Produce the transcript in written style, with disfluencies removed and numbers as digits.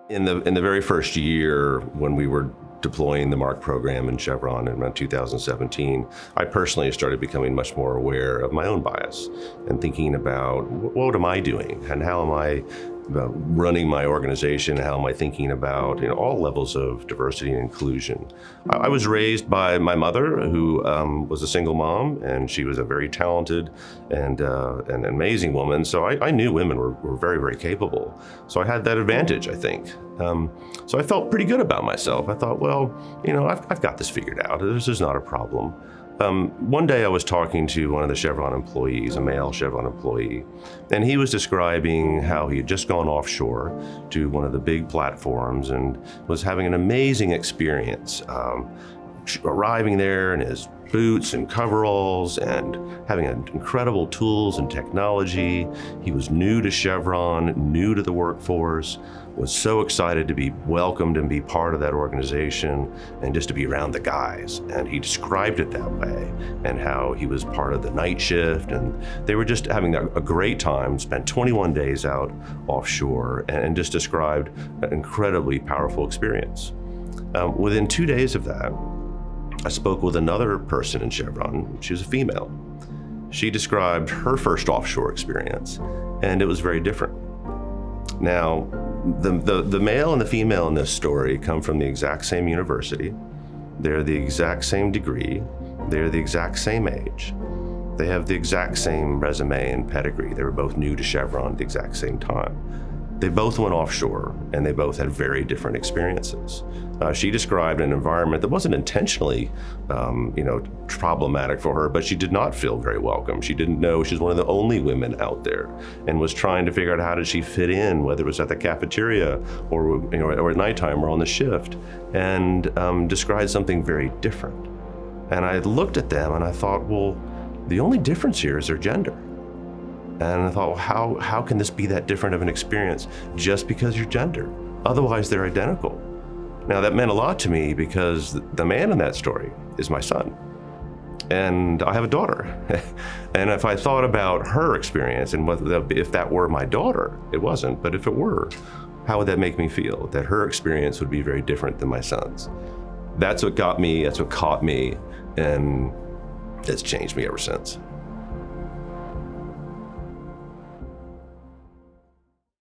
In the very first year when we were deploying the MARC program in Chevron in around 2017, I personally started becoming much more aware of my own bias and thinking about what am I doing and how am I running my organization, how am I thinking about all levels of diversity and inclusion. I was raised by my mother, who was a single mom, and she was a very talented and an amazing woman. So I knew women were very, very capable. So I had that advantage, I think. So I felt pretty good about myself. I thought, well, I've got this figured out. This is not a problem. One day I was talking to one of the Chevron employees, a male Chevron employee, and he was describing how he had just gone offshore to one of the big platforms and was having an amazing experience, arriving there in his boots and coveralls and having incredible tools and technology. He was new to Chevron, new to the workforce, was so excited to be welcomed and be part of that organization and just to be around the guys. And he described it that way, and how he was part of the night shift, and they were just having a great time, spent 21 days out offshore, and just described an incredibly powerful experience. Within 2 days of that, I spoke with another person in Chevron. She was a female. She described her first offshore experience, and it was very different. Now, the male and the female in this story come from the exact same university. They're the exact same degree. They're the exact same age. They have the exact same resume and pedigree. They were both new to Chevron at the exact same time. They both went offshore, and they both had very different experiences. She described an environment that wasn't intentionally, problematic for her, but she did not feel very welcome. She didn't know she was one of the only women out there, and was trying to figure out how did she fit in, whether it was at the cafeteria or at nighttime or on the shift, and described something very different. And I looked at them and I thought, well, the only difference here is their gender. And I thought, well, how can this be that different of an experience just because you're gender? Otherwise, they're identical. Now, that meant a lot to me because the man in that story is my son. And I have a daughter. And if I thought about her experience and if that were my daughter, it wasn't, but if it were, how would that make me feel? That her experience would be very different than my son's. That's what got me, that's what caught me, and it's changed me ever since.